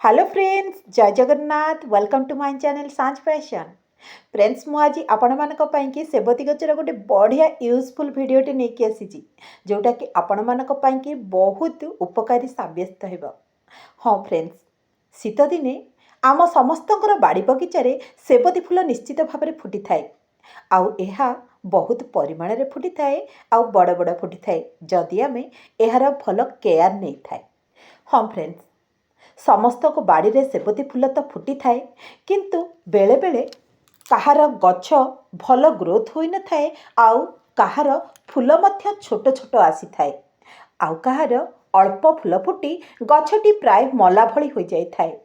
Hello friends, जय Jagannath. Welcome to my channel Sanjh Fashion. Friends, मु आज आपण मानक पाइंकी सेबती गचर गोटे बढ़िया यूजफुल भिडियोटे नहीं आसी जोटा कि आपण मानक पाइंकी बहुत उपकारी साब्यस्त हेब। हाँ फ्रेंड्स, शीत दिने आम समस्तंकर बाड़ी बगीचारे सेबती फूल निश्चित भाव में फुटी थाए। आउ एहा बहुत परिमाण में फुटी थाए, आउ बड़ बड़ फुटी थाए जदि आमे एहार भल केयर नहीं थाए। हाँ फ्रेंड्स, समस्त को बाड़ी रे सेबती फूल तो फुटी थाए, किंतु बेले बेले कहार गछ भल ग्रोथ होई न थाए, आउ कहार फूल मध्य छोट छोट आसी थाए, आउ कहार अल्प फूल फुटी गछटी प्राय मला भली हो जाई थाए।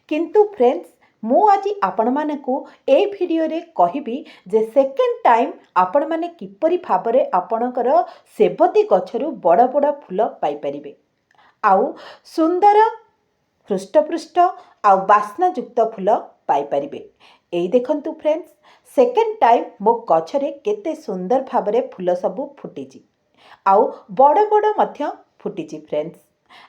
किंतु फ्रेंड्स, मु आज आपण मानकु ए वीडियो रे कहिबी जे सेकेंड टाइम आपण माने किपरि भाबरे आपणकर सेबती गछरु बड़ बड़ फूल पाई परिबे, आउ सुंदर हृष्टपृष्ट आउ बास्नायुक्त फूल पाइपर। यही देखंतु फ्रेंड्स, सेकेंड टाइम मो गछरे केते सुंदर भाव में फूल सबू फुटी, आउ बड़ बड़ मध्य फुटी फ्रेंड्स,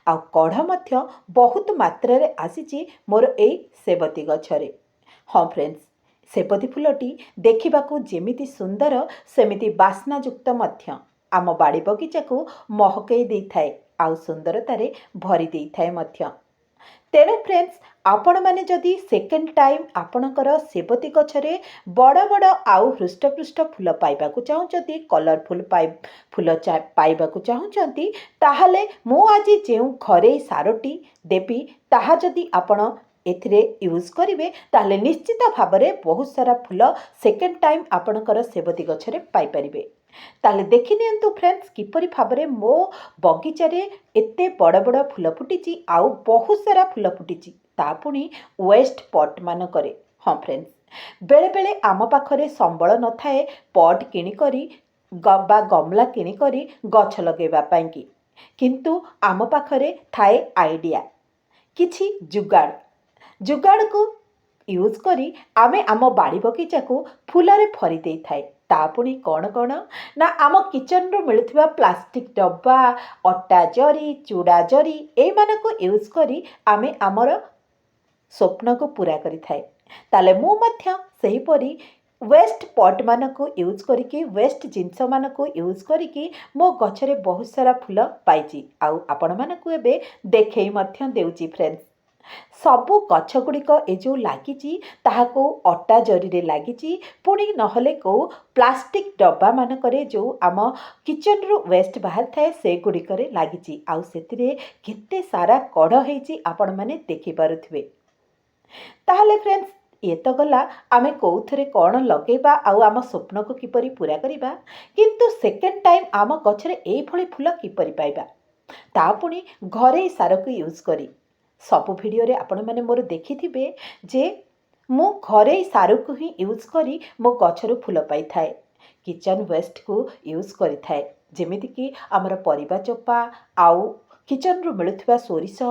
आउ कढ़ मध्य बहुत मात्रा रे आसीची मोर एई सेबती गछरे। हाँ फ्रेंड्स, सेबती फूलटी देखिबाकू जेमिति सुंदर सेमिति बास्नायुक्त मध्य आम बाड़ी बगीचा को महकई देई थाए, आउ सुंदरतारे भरी देई थाए मध्य। तेणु फ्रेंड्स, आपण माने जदि सेकेंड टाइम आपणकर सेबती गछरे बड़ बड़ आउ हृष्टपृष्ट फूल पाइबाकू चाहुचंती, कलरफुल फूल पाइबाकू चाहुचंती, ताहले मु आज जेउ घरे सारटी देबी ताहा जदि आपण एथिरे यूज करिवे ताहले निश्चित भाव में बहुत सारा फूल सेकेंड टाइम आपणकर सेबती गछरे पाई परिबे। ताले देखि नियंतु फ्रेंड्स, किपरि भाव में मो बगीचारे एते बड़ बड़ फूल फुटी, आउ बहुत सारा फूल फुटी, ता पुणी वेस्ट पट मान करे। हाँ फ्रेंड्स, बेले बेले आम पाखरे संबल न थाए पट किणिकरी बा गमला किणिकरी गछ लगेबा पाइंकी, किंतु आम पाखरे थाए आइडिया किछि जुगाड़ को यूज करी आमे आम बाड़ी बगीचा को फूलरे भरी दे थाए। ता पुणी कौन कौन ना आम किचन रो मिलुथिबा प्लास्टिक डब्बा, अट्टा जरी, चूड़ा जरी ए मानको यूज करी आमे आमर स्वप्न को पूरा करि थाए। ताले मु मध्य सही परी वेस्ट पट मानको यूज करिकी, वेस्ट जिनस मानको यूज करिकी मो गछरे बहुत सारा फूल पाइची, आउ आपण मानको एबे देखै मध्य देउची फ्रेंड्स। सबु गछ गुड़िक ए जो लगी ताहाको अट्टा जरी लगी, पुणी नहले को प्लास्टिक डब्बा मानकरे जो आम किचन रू वेस्ट बाहर थाए से गुड़िक लगी, आउ सेतिरे केते सारा कढ़ होईची आपण माने देखि पारुथिबे। ताहले फ्रेंड्स, ये तो गला आमे कौथरे कौन लगेबा आउ आम स्वप्न को किपरि पूरा करिबा, किंतु सेकेंड टाइम आम गछरे एई भली फूल किपरि पाइबा, ता पुणी घरे सार को यूज करी। सबु भिडियो रे आपण माने मोर देखिथिबे जे मु घरे सार को ही यूज करी मो गछरु फूल पाई थाए, किचन वेस्ट को यूज करी थाए, जेमिति कि हमर परिबा चोपा आउ किचन रू मिलुथिबा सोरिष,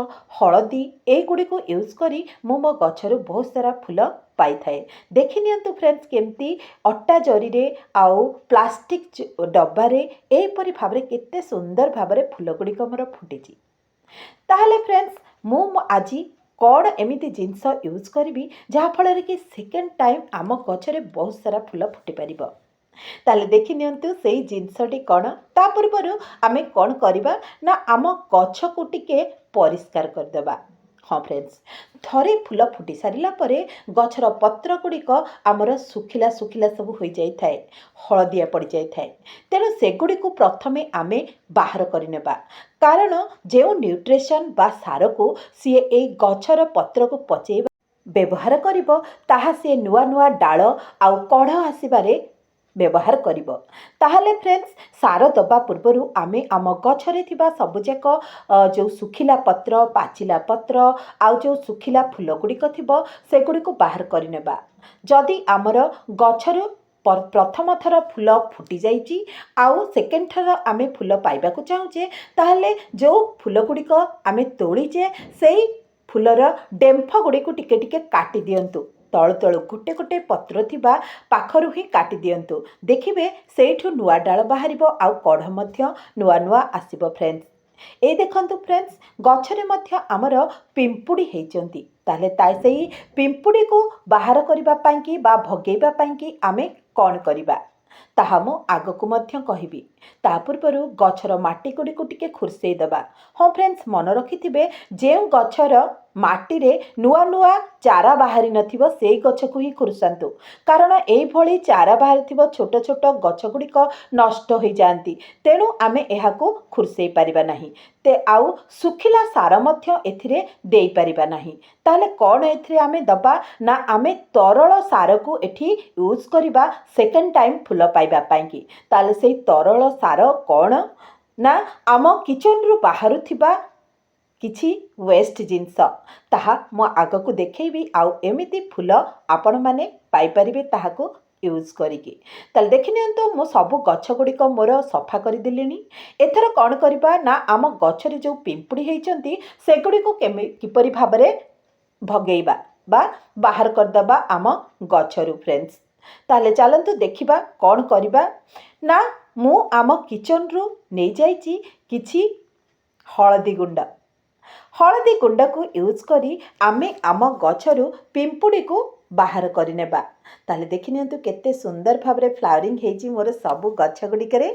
हळदी ए गुडी को यूज करी मो गछरु बहुत सारा फूल पाई थाए। देखि नियंतु फ्रेंड्स, केमती अट्टा जरी रे आउ प्लास्टिक डब्बा रे ए परि भाबरे केते सुंदर भाबरे फूल गुडी को मोर फुटिची। ताहले फ्रेंड्स, मु आज कौन एमिति जिनस यूज करी जहाँफल कि सेकेंड टाइम आम गछरे बहुत सारा फूल फुटी पारिबो। ताले देखि नियंतु सेई जिनसटी कौन। ता पूर्वरु आमे कौन करिबा ना आम गछ को टिके परिष्कार करदेबा। हाँ फ्रेंड्स, थरे फूल फुटी सारिला परे गछर पत्र गुड़िक आमर सुखिला सुखिला सब हो जाई थाए, हलदिया पड़ जाई थाए। तेणु सेगुड़ी को प्रथमे आमे बाहर करनेबा, कारण जो न्यूट्रिशन बा सार को सी ए गछर पत्र को पचेबा व्यवहार करिबो, ताहा सी नुआ नुआ डाल आउ कढ़ आसीबारे व्यवहार करिबो। ताहले फ्रेंड्स, सार दबा पूर्वरु आमे आम गछरे थिबा सबुजाक जो सुखिला पत्र, पाचिला पत्र आउ जो सुखिला फूल गुड़िक थिबो सेगुड़ी को बाहर करनेबा। जदि आमर गछरु प्रथम थर फूल फुटी जाइची आउ सेकेंड थर आमे फूल पाइबाकू चाहूचे, ताहले जो फूल गुड़िक आमे तोड़ीचे सेई फूलर डेम्फ गुड़ी को टिके टिके काटी दियंतु, तळु तळु गोटे गोटे पत्र थिबा पाखरु ही काटी दियंतु, देखिबे सेठु नुआ डाल बाहरिबो आउ कढ़ मध्य नुआ नुआ आसीबो फ्रेंड्स। এই ଦେଖନ୍ତୁ ଫ୍ରେଣ୍ଡସ୍, ଗଛରେ ମଧ୍ୟ ଆମର ପିମ୍ପୁଡ଼ି ହେଇଛନ୍ତି। ତାହେଲେ ସେଇ ପିମ୍ପୁଡ଼ିକୁ ବାହାର କରିବା ପାଇଁକି ବା ଭଗେଇବା ପାଇଁକି ଆମେ କ'ଣ କରିବା ତାହା ମୁଁ ଆଗକୁ ମଧ୍ୟ କହିବି। ତା ପୂର୍ବରୁ ଗଛର ମାଟି ଗୁଡ଼ିକୁ ଟିକେ ଖୁର୍ସେଇ ଦେବା। ହଁ ଫ୍ରେଣ୍ଡସ୍, ମନେ ରଖିଥିବେ, ଯେଉଁ ଗଛର ମାଟିରେ ନୂଆ ନୂଆ ଚାରା ବାହାରି ନଥିବ ସେଇ ଗଛକୁ ହିଁ ଖୁର୍ସାନ୍ତୁ, କାରଣ ଏଇଭଳି ଚାରା ବାହାରିଥିବ ଛୋଟ ଛୋଟ ଗଛ ଗୁଡ଼ିକ ନଷ୍ଟ ହୋଇଯାଆନ୍ତି। ତେଣୁ ଆମେ ଏହାକୁ ଖୁର୍ସେଇ ପାରିବା ନାହିଁ। ଆଉ ଶୁଖିଲା ସାର ମଧ୍ୟ ଏଥିରେ ଦେଇପାରିବା ନାହିଁ। ତାହେଲେ କ'ଣ ଏଥିରେ ଆମେ ଦେବା ନା ଆମେ ତରଳ ସାରକୁ ଏଠି ୟୁଜ୍ କରିବା ସେକେଣ୍ଡ ଟାଇମ୍ ଫୁଲ ପାଇବା ପାଇଁକି। ତାହେଲେ ସେଇ ତରଳ ସାର କ'ଣ ନା ଆମ କିଚେନ୍ରୁ ବାହାରୁଥିବା କିଛି ୱେଷ୍ଟ ଜିନିଷ, ତାହା ମୁଁ ଆଗକୁ ଦେଖେଇବି। ଆଉ ଏମିତି ଫୁଲ ଆପଣମାନେ ପାଇପାରିବେ ତାହାକୁ ୟୁଜ୍ କରିକି। ତାହେଲେ ଦେଖିନିଅନ୍ତୁ, ମୁଁ ସବୁ ଗଛ ଗୁଡ଼ିକ ମୋର ସଫା କରିଦେଲିଣି। ଏଥର କ'ଣ କରିବା ନା ଆମ ଗଛରେ ଯେଉଁ ପିମ୍ପୁଡ଼ି ହେଇଛନ୍ତି ସେଗୁଡ଼ିକୁ କିପରି ଭାବରେ ଭଗେଇବା ବା ବାହାର କରିଦେବା ଆମ ଗଛରୁ ଫ୍ରେଣ୍ଡସ୍। ତାହେଲେ ଚାଲନ୍ତୁ ଦେଖିବା କ'ଣ କରିବା ନା ମୁଁ ଆମ କିଚେନ୍ରୁ ନେଇଯାଇଛି କିଛି ହଳଦୀ ଗୁଣ୍ଡ। ହଳଦୀ ଗୁଣ୍ଡକୁ ୟୁଜ୍ କରି ଆମେ ଆମ ଗଛରୁ ପିମ୍ପୁଡ଼ିକୁ ବାହାର କରିନେବା। ତାହେଲେ ଦେଖିନିଅନ୍ତୁ କେତେ ସୁନ୍ଦର ଭାବରେ ଫ୍ଲାୱରିଂ ହେଇଛି ମୋର ସବୁ ଗଛ ଗୁଡ଼ିକରେ।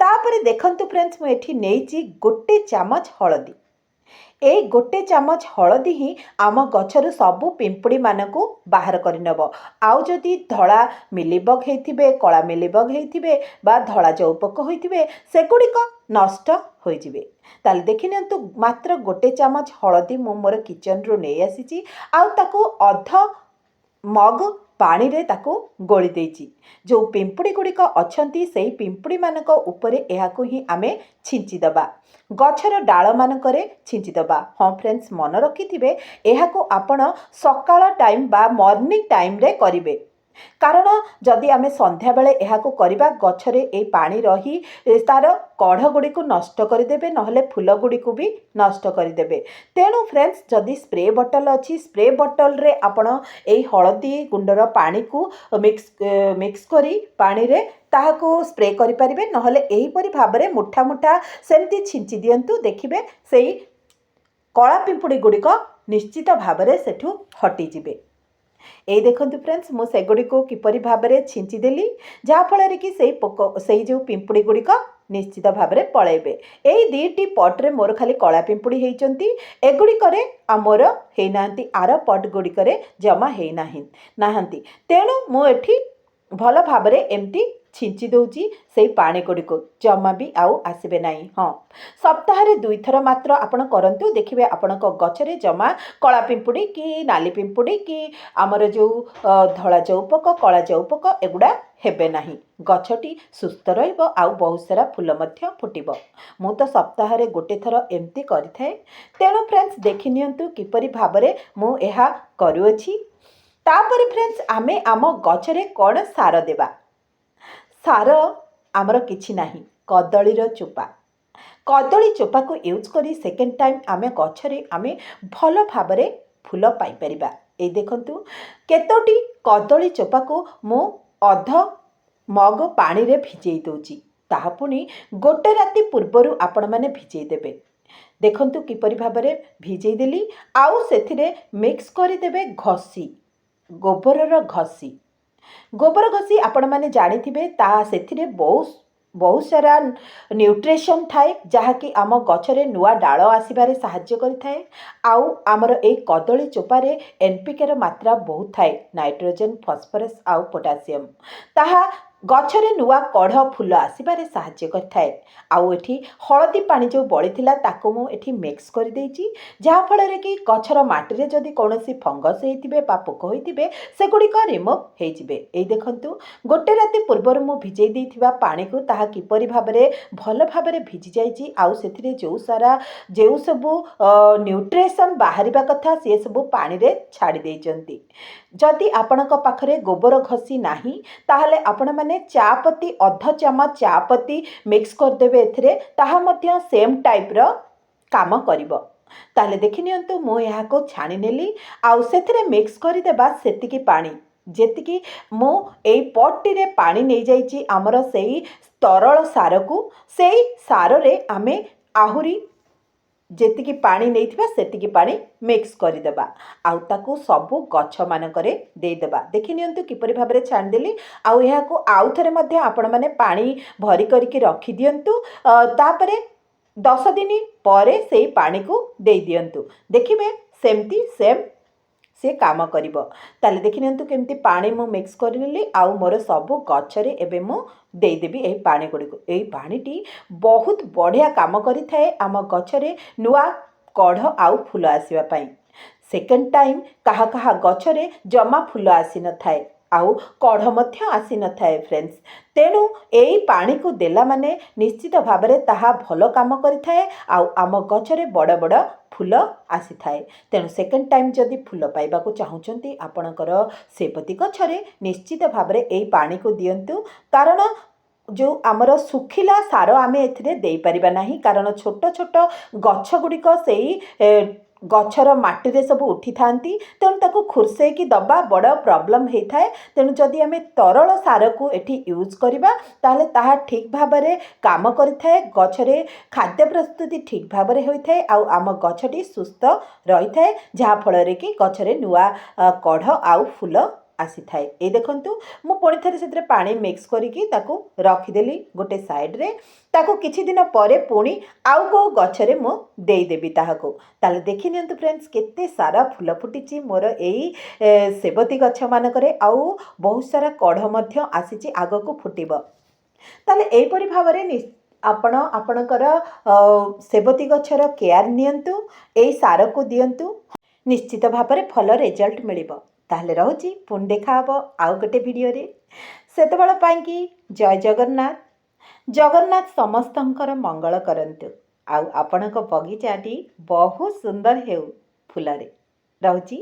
ତାପରେ ଦେଖନ୍ତୁ ଫ୍ରେଣ୍ଡସ୍, ମୁଁ ଏଠି ନେଇଛି 1 ଚାମଚ ହଳଦୀ। ଏଇ 1 ଚାମଚ ହଳଦୀ ହିଁ ଆମ ଗଛରୁ ସବୁ ପିମ୍ପୁଡ଼ିମାନଙ୍କୁ ବାହାର କରିନେବ। ଆଉ ଯଦି ଧଳା ମିଲିବଗ ହେଇଥିବେ, କଳା ମିଲିବଗ ହେଇଥିବେ ବା ଧଳା ଜୌପୋକ ହୋଇଥିବେ ସେଗୁଡ଼ିକ ନଷ୍ଟ ହୋଇଯିବେ। ତାହେଲେ ଦେଖିନିଅନ୍ତୁ, ମାତ୍ର 1 ଚାମଚ ହଳଦୀ ମୁଁ ମୋର କିଚେନ୍ରୁ ନେଇ ଆସିଛି। ଆଉ ତାକୁ ଅଧ ମଗ ପାଣିରେ ତାକୁ ଗୋଳି ଦେଇଛି। ଯେଉଁ ପିମ୍ପୁଡ଼ି ଗୁଡ଼ିକ ଅଛନ୍ତି ସେଇ ପିମ୍ପୁଡ଼ିମାନଙ୍କ ଉପରେ ଏହାକୁ ହିଁ ଆମେ ଛିଞ୍ଚିଦେବା, ଗଛର ଡାଳମାନଙ୍କରେ ଛିଞ୍ଚିଦେବା। ହଁ ଫ୍ରେଣ୍ଡସ୍, ମନେ ରଖିଥିବେ, ଏହାକୁ ଆପଣ ସକାଳ ଟାଇମ୍ ବା ମର୍ଣ୍ଣିଂ ଟାଇମ୍ରେ କରିବେ, କାରଣ ଯଦି ଆମେ ସନ୍ଧ୍ୟାବେଳେ ଏହାକୁ କରିବା ଗଛରେ ଏଇ ପାଣି ରହି ତା'ର କଢ଼ ଗୁଡ଼ିକୁ ନଷ୍ଟ କରିଦେବେ, ନହେଲେ ଫୁଲ ଗୁଡ଼ିକୁ ବି ନଷ୍ଟ କରିଦେବେ। ତେଣୁ ଫ୍ରେଣ୍ଡସ୍, ଯଦି ସ୍ପ୍ରେ ବଟଲ୍ ଅଛି ସ୍ପ୍ରେ ବଟଲ୍ରେ ଆପଣ ଏଇ ହଳଦୀ ଗୁଣ୍ଡର ପାଣିକୁ ମିକ୍ସ କରି ପାଣିରେ ତାହାକୁ ସ୍ପ୍ରେ କରିପାରିବେ, ନହେଲେ ଏହିପରି ଭାବରେ ମୁଠା ମୁଠା ସେମିତି ଛିଞ୍ଚି ଦିଅନ୍ତୁ। ଦେଖିବେ ସେଇ କଳା ପିମ୍ପୁଡ଼ି ଗୁଡ଼ିକ ନିଶ୍ଚିତ ଭାବରେ ସେଠୁ ହଟିଯିବେ। এই ଦେଖନ୍ତୁ ଫ୍ରେଣ୍ଡସ୍, ମୁଁ ସେଗୁଡ଼ିକୁ କିପରି ଭାବରେ ଛିଞ୍ଚିଦେଲି, ଯାହାଫଳରେ କି ସେଇ ଯେଉଁ ପିମ୍ପୁଡ଼ି ଗୁଡ଼ିକ ନିଶ୍ଚିତ ଭାବରେ ପଳାଇବେ। ଏଇ 2ଟି ପଟ୍ରେ ମୋର ଖାଲି କଳା ପିମ୍ପୁଡ଼ି ହେଇଛନ୍ତି, ଏଗୁଡ଼ିକରେ ଆମର ହେଇନାହାନ୍ତି, ଆର ପଟ୍ ଗୁଡ଼ିକରେ ଜମା ହେଇନାହାନ୍ତି। ତେଣୁ ମୁଁ ଏଠି ଭଲ ଭାବରେ ଏମିତି ଛିଞ୍ଚି ଦେଉଛି ସେଇ ପାଣି ଗୁଡ଼ିକୁ, ଜମା ବି ଆଉ ଆସିବେ ନାହିଁ। ହଁ, ସପ୍ତାହରେ 2 ଥର ମାତ୍ର ଆପଣ କରନ୍ତୁ, ଦେଖିବେ ଆପଣଙ୍କ ଗଛରେ ଜମା କଳା ପିମ୍ପୁଡ଼ି କି ନାଲି ପିମ୍ପୁଡ଼ି କି ଆମର ଯେଉଁ ଧଳା ଜୌପୋକ, କଳା ଜୌପୋକ ଏଗୁଡ଼ା ହେବେ ନାହିଁ। ଗଛଟି ସୁସ୍ଥ ରହିବ ଆଉ ବହୁତ ସାରା ଫୁଲ ମଧ୍ୟ ଫୁଟିବ। ମୁଁ ତ ସପ୍ତାହରେ 1 ଥର ଏମିତି କରିଥାଏ। ତେଣୁ ଫ୍ରେଣ୍ଡସ୍, ଦେଖିନିଅନ୍ତୁ କିପରି ଭାବରେ ମୁଁ ଏହା କରୁଅଛି। ତାପରେ ଫ୍ରେଣ୍ଡସ୍, ଆମେ ଆମ ଗଛରେ କ'ଣ ସାର ଦେବା? ସାର ଆମର କିଛି ନାହିଁ, କଦଳୀର ଚୋପା। କଦଳୀ ଚୋପାକୁ ୟୁଜ୍ କରି ସେକେଣ୍ଡ ଟାଇମ୍ ଆମେ ଗଛରେ ଆମେ ଭଲ ଭାବରେ ଫୁଲ ପାଇପାରିବା। এই ଦେଖନ୍ତୁ, କେତୋଟି କଦଳୀ ଚୋପାକୁ ମୁଁ ଅଧ ମଗ ପାଣିରେ ଭିଜେଇ ଦେଉଛି। ତାହା ପୁଣି 1 ରାତି ପୂର୍ବରୁ ଆପଣମାନେ ଭିଜେଇ ଦେବେ। ଦେଖନ୍ତୁ କିପରି ଭାବରେ ଭିଜେଇ ଦେଲି। ଆଉ ସେଥିରେ ମିକ୍ସ କରିଦେବେ ଘଷି, ଗୋବରର ଘଷି। ଗୋବର ଘଷି ଆପଣମାନେ ଜାଣିଥିବେ, ତାହା ସେଥିରେ ବହୁତ ସାରା ନ୍ୟୁଟ୍ରିସନ୍ ଥାଏ, ଯାହାକି ଆମ ଗଛରେ ନୂଆ ଡାଳ ଆସିବାରେ ସାହାଯ୍ୟ କରିଥାଏ। ଆଉ ଆମର ଏଇ କଦଳୀ ଚୋପାରେ NPKର ମାତ୍ରା ବହୁତ ଥାଏ, ନାଇଟ୍ରୋଜେନ୍, ଫସ୍ଫରସ୍ ଆଉ ପୋଟାସିୟମ୍। ତାହା ଗଛରେ ନୂଆ କଢ଼ ଫୁଲ ଆସିବାରେ ସାହାଯ୍ୟ କରିଥାଏ। ଆଉ ଏଠି ହଳଦୀ ପାଣି ଯେଉଁ ବଳିଥିଲା ତାକୁ ମୁଁ ଏଠି ମିକ୍ସ କରିଦେଇଛି, ଯାହାଫଳରେ କି ଗଛର ମାଟିରେ ଯଦି କୌଣସି ଫଙ୍ଗସ୍ ହେଇଥିବେ ବା ପୋକ ହୋଇଥିବେ ସେଗୁଡ଼ିକ ରିମୁଭ୍ ହେଇଯିବେ। ଏଇ ଦେଖନ୍ତୁ, 1 ରାତି ପୂର୍ବରୁ ମୁଁ ଭିଜେଇ ଦେଇଥିବା ପାଣିକୁ ତାହା କିପରି ଭାବରେ ଭଲ ଭାବରେ ଭିଜି ଯାଇଛି। ଆଉ ସେଥିରେ ଯେଉଁ ସବୁ ନ୍ୟୁଟ୍ରିସନ୍ ବାହାରିବା କଥା ସେ ସବୁ ପାଣିରେ ଛାଡ଼ି ଦେଇଛନ୍ତି। ଯଦି ଆପଣଙ୍କ ପାଖରେ ଗୋବର ଘଷି ନାହିଁ ତାହେଲେ ଆପଣମାନେ ଚାପତି, ଅଧ ଚାମଚ ଚାପତି ମିକ୍ସ କରିଦେବେ ଏଥିରେ, ତାହା ମଧ୍ୟ ସେମ୍ ଟାଇପ୍ର କାମ କରିବ। ତାହେଲେ ଦେଖିନିଅନ୍ତୁ, ମୁଁ ଏହାକୁ ଛାଣି ନେଲି। ଆଉ ସେଥିରେ ମିକ୍ସ କରିଦେବା ସେତିକି ପାଣି ଯେତିକି ମୁଁ ଏଇ ପଟ୍ଟିରେ ପାଣି ନେଇଯାଇଛି ଆମର ସେଇ ତରଳ ସାରକୁ। ସେଇ ସାରରେ ଆମେ ଆହୁରି ଯେତିକି ପାଣି ନେଇଥିବା ସେତିକି ପାଣି ମିକ୍ସ କରିଦେବା ଆଉ ତାକୁ ସବୁ ଗଛମାନଙ୍କରେ ଦେଇଦେବା। ଦେଖି ନିଅନ୍ତୁ କିପରି ଭାବରେ ଛାଣିଦେଲି। ଆଉ ଏହାକୁ ଆଉ ଥରେ ମଧ୍ୟ ଆପଣମାନେ ପାଣି ଭରି କରିକି ରଖିଦିଅନ୍ତୁ। ତାପରେ 10 ଦିନ ପରେ ସେଇ ପାଣିକୁ ଦେଇଦିଅନ୍ତୁ। ଦେଖିବେ ସେମିତି ସେମ୍ ସେ କାମ କରିବ। ତାହେଲେ ଦେଖି ନିଅନ୍ତୁ କେମିତି ପାଣି ମୁଁ ମିକ୍ସ କରିନେଲି ଆଉ ମୋର ସବୁ ଗଛରେ ଏବେ ମୁଁ ଦେଇଦେବି ଏହି ପାଣି ଗୁଡ଼ିକୁ। ଏହି ପାଣିଟି ବହୁତ ବଢ଼ିଆ କାମ କରିଥାଏ ଆମ ଗଛରେ ନୂଆ କଢ଼ ଆଉ ଫୁଲ ଆସିବା ପାଇଁ। ସେକେଣ୍ଡ ଟାଇମ୍ କାହା କାହା ଗଛରେ ଜମା ଫୁଲ ଆସିନଥାଏ ଆଉ କଢ଼ ମଧ୍ୟ ଆସିନଥାଏ ଫ୍ରେଣ୍ଡସ୍। ତେଣୁ ଏଇ ପାଣିକୁ ଦେଲା ମାନେ ନିଶ୍ଚିତ ଭାବରେ ତାହା ଭଲ କାମ କରିଥାଏ ଆଉ ଆମ ଗଛରେ ବଡ଼ ବଡ଼ ଫୁଲ ଆସିଥାଏ। ତେଣୁ ସେକେଣ୍ଡ ଟାଇମ୍ ଯଦି ଫୁଲ ପାଇବାକୁ ଚାହୁଁଛନ୍ତି ଆପଣଙ୍କର ସେବତୀ ଗଛରେ ନିଶ୍ଚିତ ଭାବରେ ଏଇ ପାଣିକୁ ଦିଅନ୍ତୁ। କାରଣ ଯେଉଁ ଆମର ଶୁଖିଲା ସାର ଆମେ ଏଥିରେ ଦେଇପାରିବା ନାହିଁ, କାରଣ ଛୋଟ ଛୋଟ ଗଛ ଗୁଡ଼ିକ ସେଇ ଗଛର ମାଟିରେ ସବୁ ଉଠିଥାନ୍ତି। ତେଣୁ ତାକୁ ଖୁର୍ସେଇକି ଦେବା ବଡ଼ ପ୍ରୋବ୍ଲେମ୍ ହେଇଥାଏ। ତେଣୁ ଯଦି ଆମେ ତରଳ ସାରକୁ ଏଠି ୟୁଜ୍ କରିବା ତାହେଲେ ତାହା ଠିକ୍ ଭାବରେ କାମ କରିଥାଏ। ଗଛରେ ଖାଦ୍ୟ ପ୍ରସ୍ତୁତି ଠିକ୍ ଭାବରେ ହୋଇଥାଏ ଆଉ ଆମ ଗଛଟି ସୁସ୍ଥ ରହିଥାଏ, ଯାହାଫଳରେ କି ଗଛରେ ନୂଆ କଢ଼ ଆଉ ଫୁଲ ଆସିଥାଏ। ଏଇ ଦେଖନ୍ତୁ ମୁଁ ପୁଣି ଥରେ ସେଥିରେ ପାଣି ମିକ୍ସ କରିକି ତାକୁ ରଖିଦେଲି ଗୋଟେ ସାଇଡ଼୍ରେ। ତାକୁ କିଛି ଦିନ ପରେ ପୁଣି ଆଉ କେଉଁ ଗଛରେ ମୁଁ ଦେଇଦେବି ତାହାକୁ। ତାହେଲେ ଦେଖି ନିଅନ୍ତୁ ଫ୍ରେଣ୍ଡସ୍ କେତେ ସାରା ଫୁଲ ଫୁଟିଛି ମୋର ଏଇ ସେବତୀ ଗଛମାନଙ୍କରେ ଆଉ ବହୁତ ସାରା କଢ଼ ମଧ୍ୟ ଆସିଛି, ଆଗକୁ ଫୁଟିବ। ତାହେଲେ ଏହିପରି ଭାବରେ ଆପଣ ଆପଣଙ୍କର ସେବତୀ ଗଛର କେୟାର ନିଅନ୍ତୁ, ଏଇ ସାରକୁ ଦିଅନ୍ତୁ, ନିଶ୍ଚିତ ଭାବରେ ଭଲ ରେଜଲ୍ଟ ମିଳିବ। ତାହେଲେ ରହୁଛି, ପୁଣି ଦେଖା ହେବ ଆଉ ଗୋଟେ ଭିଡ଼ିଓରେ। ସେତେବେଳେ ପାଇଁକି ଜୟ ଜଗନ୍ନାଥ। ଜଗନ୍ନାଥ ସମସ୍ତଙ୍କର ମଙ୍ଗଳ କରନ୍ତୁ ଆଉ ଆପଣଙ୍କ ବଗିଚାଟି ବହୁତ ସୁନ୍ଦର ହେଉ ଫୁଲରେ। ରହୁଛି।